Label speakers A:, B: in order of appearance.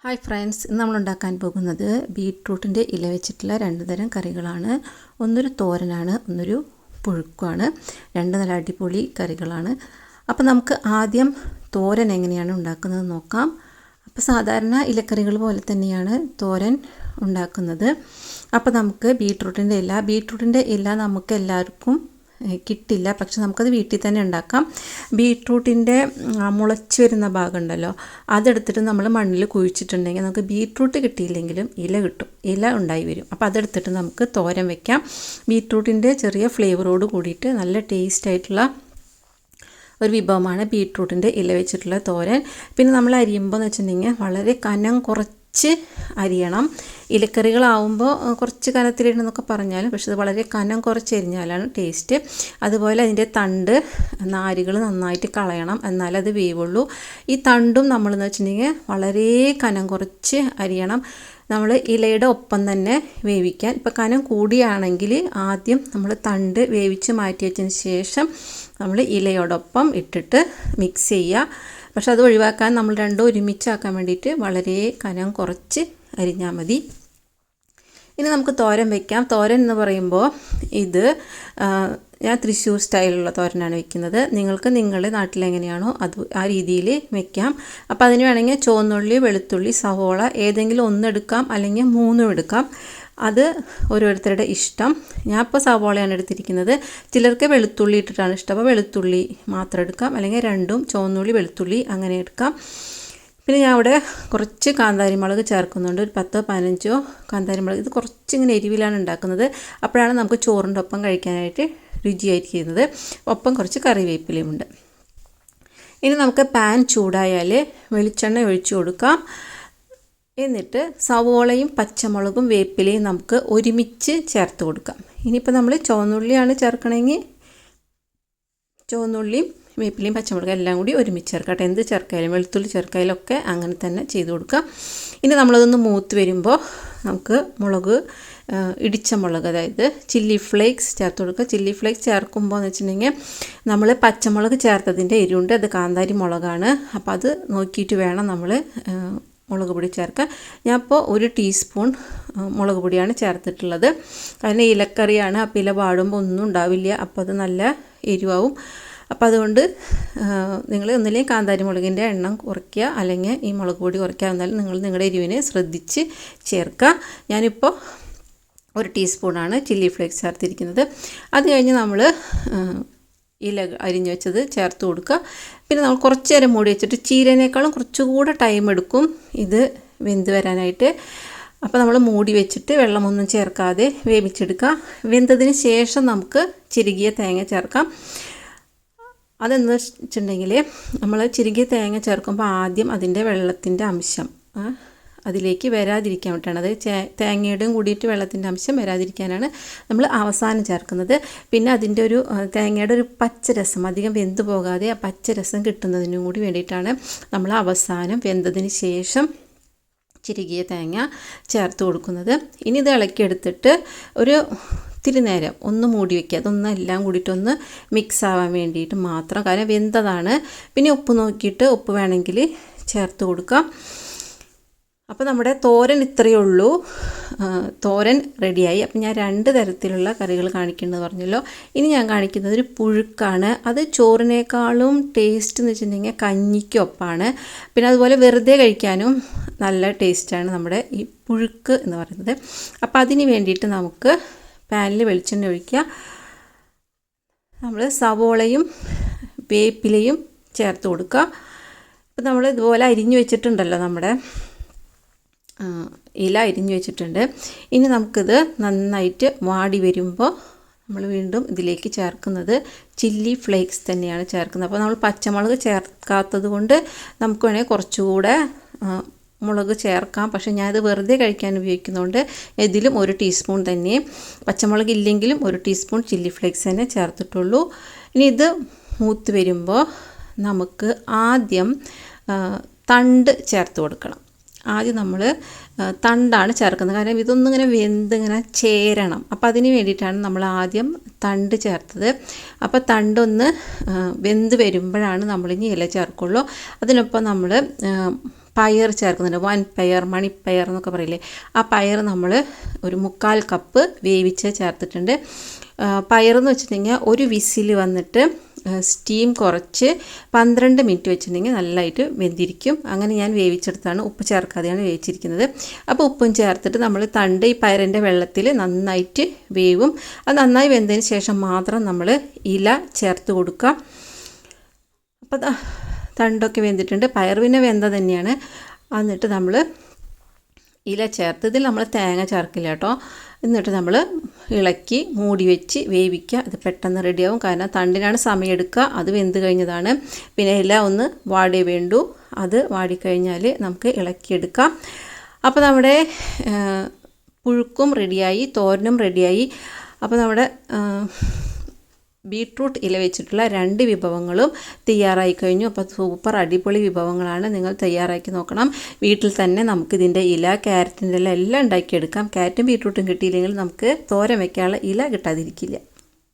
A: Hi friends, ഇന്ന് നമ്മൾ ഉണ്ടാക്കാൻ പോകുന്നത് ബീട്രൂട്ടിൻ്റെ ഇല വെച്ചിട്ടുള്ള രണ്ട് തരം കറികളാണ്. ഒന്നൊരു തോരനാണ്, ഒന്നൊരു പുഴുക്കുമാണ്. രണ്ട് നല്ല അടിപൊളി കറികളാണ്. അപ്പോൾ നമുക്ക് ആദ്യം തോരൻ എങ്ങനെയാണ് ഉണ്ടാക്കുന്നത് നോക്കാം. അപ്പോൾ സാധാരണ ഇലക്കറികൾ പോലെ തന്നെയാണ് തോരൻ ഉണ്ടാക്കുന്നത്. അപ്പോൾ നമുക്ക് ബീട്രൂട്ടിൻ്റെ ഇല നമുക്ക് എല്ലാവർക്കും കിട്ടില്ല, പക്ഷെ നമുക്കത് വീട്ടിൽ തന്നെ ഉണ്ടാക്കാം. ബീട്രൂട്ടിൻ്റെ മുളച്ച് വരുന്ന ഭാഗം ഉണ്ടല്ലോ, അതെടുത്തിട്ട് നമ്മൾ മണ്ണിൽ കുഴിച്ചിട്ടുണ്ടെങ്കിൽ നമുക്ക് ബീട്രൂട്ട് കിട്ടിയില്ലെങ്കിലും ഇല കിട്ടും, ഇല ഉണ്ടായി വരും. അപ്പോൾ അതെടുത്തിട്ട് നമുക്ക് തോരൻ വയ്ക്കാം. ബീട്രൂട്ടിൻ്റെ ചെറിയ ഫ്ലേവറോട് കൂടിയിട്ട് നല്ല ടേസ്റ്റ് ആയിട്ടുള്ള ഒരു വിഭവമാണ് ബീട്രൂട്ടിൻ്റെ ഇല വെച്ചിട്ടുള്ള തോരൻ. പിന്നെ നമ്മൾ അരിയുമ്പോൾ എന്ന് വെച്ചിട്ടുണ്ടെങ്കിൽ വളരെ കനം കുറച്ച് അരിയണം. ഇലക്കറികളാവുമ്പോൾ കുറച്ച് കനത്തിലിടുന്നൊക്കെ പറഞ്ഞാലും പക്ഷെ അത് വളരെ കനം കുറച്ച് അരിഞ്ഞാലാണ് ടേസ്റ്റ്. അതുപോലെ അതിൻ്റെ തണ്ട് നാരുകൾ നന്നായിട്ട് കളയണം, എന്നാലേ അത് വേവുള്ളൂ. ഈ തണ്ടും നമ്മളെന്ന് വെച്ചിട്ടുണ്ടെങ്കിൽ വളരെ കനം കുറച്ച് അരിയണം. നമ്മൾ ഇലയുടെ ഒപ്പം തന്നെ വേവിക്കാൻ. ഇപ്പോൾ കനം കൂടിയാണെങ്കിൽ ആദ്യം നമ്മൾ തണ്ട് വേവിച്ച് മാറ്റി വെച്ചതിന് ശേഷം നമ്മൾ ഇലയോടൊപ്പം ഇട്ടിട്ട് മിക്സ് ചെയ്യുക. പക്ഷെ അത് ഒഴിവാക്കാൻ നമ്മൾ രണ്ടും ഒരുമിച്ചാക്കാൻ വേണ്ടിയിട്ട് വളരെ കനം കുറച്ച് അരിഞ്ഞാൽ മതി. ഇനി നമുക്ക് തോരൻ വയ്ക്കാം. തോരൻ എന്ന് പറയുമ്പോൾ ഇത് ഞാൻ തൃശ്ശൂർ സ്റ്റൈലുള്ള തോരനാണ് വെക്കുന്നത്. നിങ്ങൾക്ക് നിങ്ങളുടെ നാട്ടിലെങ്ങനെയാണോ അത് ആ രീതിയിൽ വെക്കാം. അപ്പോൾ അതിന് വേണമെങ്കിൽ ചുവന്നുള്ളി, വെളുത്തുള്ളി, സവോള ഏതെങ്കിലും ഒന്നെടുക്കാം, അല്ലെങ്കിൽ മൂന്നും എടുക്കാം. അത് ഓരോരുത്തരുടെ ഇഷ്ടം. ഞാൻ ഇപ്പോൾ സവോളയാണ് എടുത്തിരിക്കുന്നത്. ചിലർക്ക് വെളുത്തുള്ളി ഇട്ടിട്ടാണ് ഇഷ്ടം, അപ്പോൾ വെളുത്തുള്ളി മാത്രം എടുക്കാം, അല്ലെങ്കിൽ രണ്ടും ചുവന്നുള്ളി വെളുത്തുള്ളി അങ്ങനെ എടുക്കാം. പിന്നെ ഞാൻ അവിടെ കുറച്ച് കാന്താരി മുളക് ചേർക്കുന്നുണ്ട്, ഒരു 10-15 കാന്താരി മുളക്. ഇത് കുറച്ചിങ്ങനെ എരിവിലാണ് ഉണ്ടാക്കുന്നത്, അപ്പോഴാണ് നമുക്ക് ചോറിൻ്റെ ഒപ്പം കഴിക്കാനായിട്ട് രുചിയായിരിക്കുന്നത്. ഒപ്പം കുറച്ച് കറിവേപ്പിലയുമുണ്ട്. ഇനി നമുക്ക് പാൻ ചൂടായാൽ വെളിച്ചെണ്ണ ഒഴിച്ചു കൊടുക്കാം. എന്നിട്ട് സവോളയും പച്ചമുളകും വേപ്പിലയും നമുക്ക് ഒരുമിച്ച് ചേർത്ത് കൊടുക്കാം. ഇനിയിപ്പോൾ നമ്മൾ ചുവന്നുള്ളിയാണ് ചേർക്കണമെങ്കിൽ ചുവന്നുള്ളിയും വേപ്പിലയും പച്ചമുളകും എല്ലാം കൂടി ഒരുമിച്ച് ചേർക്കട്ടെ. എന്ത് ചേർക്കായാലും വെളുത്തുള്ളി ചേർക്കായാലും ഒക്കെ അങ്ങനെ തന്നെ ചെയ്ത് കൊടുക്കാം. ഇനി നമ്മളതൊന്ന് മൂത്ത് വരുമ്പോൾ നമുക്ക് ഇടിച്ച മുളക്, അതായത് ചില്ലി ഫ്ലേക്സ് ചേർത്ത് കൊടുക്കുക. ചില്ലി ഫ്ലേക്സ് ചേർക്കുമ്പോൾ എന്ന് വെച്ചിട്ടുണ്ടെങ്കിൽ നമ്മൾ പച്ചമുളക് ചേർത്തതിൻ്റെ എരിവുണ്ട്, അത് കാന്താരി മുളകാണ്. അപ്പോൾ അത് നോക്കിയിട്ട് വേണം നമ്മൾ മുളക് പൊടി ചേർക്കാൻ. ഞാൻ ഇപ്പോൾ 1 ടീസ്പൂൺ മുളക് പൊടിയാണ് ചേർത്തിട്ടുള്ളത്. കാരണം ഇലക്കറിയാണ്, അപ്പോൾ ഇല വാടുമ്പോൾ ഒന്നും ഉണ്ടാവില്ല, അപ്പോൾ അത് നല്ല എരിവാവും. അപ്പോൾ അതുകൊണ്ട് നിങ്ങൾ ഒന്നില്ലെങ്കിൽ കാന്താരി മുളകിൻ്റെ എണ്ണം കുറയ്ക്കുക, അല്ലെങ്കിൽ ഈ മുളക് പൊടി കുറയ്ക്കുക. എന്നാലും നിങ്ങൾ നിങ്ങളുടെ എരിവിനെ ശ്രദ്ധിച്ച് ചേർക്കുക. ഞാനിപ്പോൾ 1 ടീസ്പൂണാണ് ചില്ലി ഫ്ലേക്സ് ചേർത്തിരിക്കുന്നത്. അത് കഴിഞ്ഞ് നമ്മൾ ഇല അരിഞ്ഞു വെച്ചത് ചേർത്ത് കൊടുക്കുക. പിന്നെ നമ്മൾ കുറച്ച് നേരം മൂടി വെച്ചിട്ട്, ചീരനേക്കാളും കുറച്ചുകൂടെ ടൈം എടുക്കും ഇത് വെന്ത് വരാനായിട്ട്. അപ്പോൾ നമ്മൾ മൂടി വെച്ചിട്ട് വെള്ളമൊന്നും ചേർക്കാതെ വേവിച്ചെടുക്കുക. വെന്തതിന് ശേഷം നമുക്ക് ചിരുകിയ തേങ്ങ ചേർക്കാം. അതെന്ന് വെച്ചിട്ടുണ്ടെങ്കിൽ നമ്മൾ ചിരുകിയ തേങ്ങ ചേർക്കുമ്പോൾ ആദ്യം അതിൻ്റെ വെള്ളത്തിൻ്റെ അംശം അതിലേക്ക് വരാതിരിക്കാൻ വേണ്ടിയിട്ടാണ്. അത് തേങ്ങയുടെയും കൂടിയിട്ട് വെള്ളത്തിൻ്റെ അംശം വരാതിരിക്കാനാണ് നമ്മൾ അവസാനം ചേർക്കുന്നത്. പിന്നെ അതിൻ്റെ തേങ്ങയുടെ ഒരു പച്ചരസം, അധികം വെന്ത് പോകാതെ ആ പച്ചരസം കിട്ടുന്നതിനും കൂടി വേണ്ടിയിട്ടാണ് നമ്മൾ അവസാനം വെന്തതിന് ശേഷം ചിരുകിയ തേങ്ങ ചേർത്ത് കൊടുക്കുന്നത്. ഇനി ഇത് ഇളക്കിയെടുത്തിട്ട് ഇത്തിരി നേരം ഒന്ന് മൂടി വയ്ക്കുക. അതൊന്നും എല്ലാം കൂടിയിട്ടൊന്ന് മിക്സ് ആവാൻ വേണ്ടിയിട്ട് മാത്രം, കാരണം വെന്തതാണ്. പിന്നെ ഉപ്പ് നോക്കിയിട്ട് ഉപ്പ് വേണമെങ്കിൽ ചേർത്ത് കൊടുക്കാം. അപ്പോൾ നമ്മുടെ തോരൻ ഇത്രയേ ഉള്ളൂ. തോരൻ റെഡിയായി. അപ്പം ഞാൻ 2 തരത്തിലുള്ള കറികൾ കാണിക്കുന്നത് പറഞ്ഞല്ലോ. ഇനി ഞാൻ കാണിക്കുന്നത് ഒരു പുഴുക്കാണ്. അത് ചോറിനേക്കാളും ടേസ്റ്റ് എന്ന് വെച്ചിട്ടുണ്ടെങ്കിൽ കഞ്ഞിക്കൊപ്പമാണ്. പിന്നെ അതുപോലെ വെറുതെ കഴിക്കാനും നല്ല ടേസ്റ്റാണ് നമ്മുടെ ഈ പുഴുക്ക് എന്ന് പറയുന്നത്. അപ്പോൾ അതിന് വേണ്ടിയിട്ട് നമുക്ക് പാനിൽ വെളിച്ചെണ്ണ ഒഴിക്കുക. നമ്മൾ സവോളയും വേപ്പിലയും ചേർത്ത് കൊടുക്കുക. അപ്പോൾ നമ്മൾ ഇതുപോലെ അരിഞ്ഞു വെച്ചിട്ടുണ്ടല്ലോ, നമ്മുടെ ഇല അരിഞ്ഞു വെച്ചിട്ടുണ്ട്. ഇനി നമുക്കിത് നന്നായിട്ട് വാടി വരുമ്പോൾ നമ്മൾ വീണ്ടും ഇതിലേക്ക് ചേർക്കുന്നത് ചില്ലി ഫ്ലേക്സ് തന്നെയാണ് ചേർക്കുന്നത്. അപ്പോൾ നമ്മൾ പച്ചമുളക് ചേർക്കാത്തത് കൊണ്ട് നമുക്ക് വേണമെങ്കിൽ കുറച്ചുകൂടെ മുളക് ചേർക്കാം. പക്ഷേ ഞാനത് വെറുതെ കഴിക്കാൻ ഉപയോഗിക്കുന്നതുകൊണ്ട് ഇതിലും 1 ടീസ്പൂൺ തന്നെ, പച്ചമുളക് ഇല്ലെങ്കിലും 1 ടീസ്പൂൺ ചില്ലി ഫ്ലേക്സ് തന്നെ ചേർത്തിട്ടുള്ളൂ. ഇനി ഇത് മൂത്ത് വരുമ്പോൾ നമുക്ക് ആദ്യം തണ്ട് ചേർത്ത് കൊടുക്കണം. ആദ്യം നമ്മൾ തണ്ടാണ് ചേർക്കുന്നത്, കാരണം ഇതൊന്നും ഇങ്ങനെ വെന്തിങ്ങനെ ചേരണം. അപ്പോൾ അതിന് വേണ്ടിയിട്ടാണ് നമ്മൾ ആദ്യം തണ്ട് ചേർത്തത്. അപ്പോൾ തണ്ടൊന്ന് വെന്ത് വരുമ്പോഴാണ് നമ്മളിനി ഇല ചേർക്കുള്ളൂ. അതിനൊപ്പം നമ്മൾ പയർ ചേർക്കുന്നുണ്ട്. വൻപയർ, മണിപ്പയർ എന്നൊക്കെ പറയില്ലേ, ആ പയർ നമ്മൾ ഒരു 3/4 കപ്പ് വേവിച്ച് ചേർത്തിട്ടുണ്ട്. പയറെന്ന് വെച്ചിട്ടുണ്ടെങ്കിൽ ഒരു വിസിൽ വന്നിട്ട് സ്റ്റീം കുറച്ച് 12 മിനിറ്റ് വെച്ചിട്ടുണ്ടെങ്കിൽ നല്ലതായിട്ട് വെന്തിരിക്കും. അങ്ങനെ ഞാൻ വേവിച്ചെടുത്താണ്, ഉപ്പ് ചേർക്കാതെയാണ് വേവിച്ചിരിക്കുന്നത്. അപ്പോൾ ഉപ്പും ചേർത്തിട്ട് നമ്മൾ ഈ പയറിൻ്റെ വെള്ളത്തിൽ നന്നായിട്ട് വേവും. അത് നന്നായി വെന്തതിന് ശേഷം മാത്രം നമ്മൾ ഇല ചേർത്ത് കൊടുക്കുക. അപ്പോൾ തണ്ടൊക്കെ വെന്തിട്ടുണ്ട്, പയർ പിന്നെ വെന്ത തന്നെയാണ്. എന്നിട്ട് നമ്മൾ ഇല ചേർത്ത്, ഇതിൽ നമ്മൾ തേങ്ങ ചേർക്കില്ല കേട്ടോ. എന്നിട്ട് നമ്മൾ ഇളക്കി മൂടി വെച്ച് വേവിക്കുക. അത് പെട്ടെന്ന് റെഡിയാവും, കാരണം തണ്ടിനാണ് സമയം എടുക്കുക. അത് വെന്ത് കഴിഞ്ഞതാണ്. പിന്നെ ഇല ഒന്ന് വാടിയേ വേണ്ടൂ. അത് വാടിക്കഴിഞ്ഞാൽ നമുക്ക് ഇളക്കിയെടുക്കാം. അപ്പോൾ നമ്മുടെ പുഴുക്കും റെഡിയായി, തോരനും റെഡിയായി. അപ്പോൾ നമ്മുടെ ബീട്രൂട്ട് ഇല വെച്ചിട്ടുള്ള 2 വിഭവങ്ങളും തയ്യാറായി കഴിഞ്ഞു. അപ്പോൾ സൂപ്പർ അടിപൊളി വിഭവങ്ങളാണ്, നിങ്ങൾ തയ്യാറാക്കി നോക്കണം. വീട്ടിൽ തന്നെ നമുക്കിതിൻ്റെ ഇല, ക്യാരറ്റിൻ്റെ ഇല എല്ലാം ഉണ്ടാക്കിയെടുക്കാം. ക്യാരറ്റും ബീട്രൂട്ടും കിട്ടിയില്ലെങ്കിൽ നമുക്ക് തോരൻ വയ്ക്കാനുള്ള ഇല കിട്ടാതിരിക്കില്ല.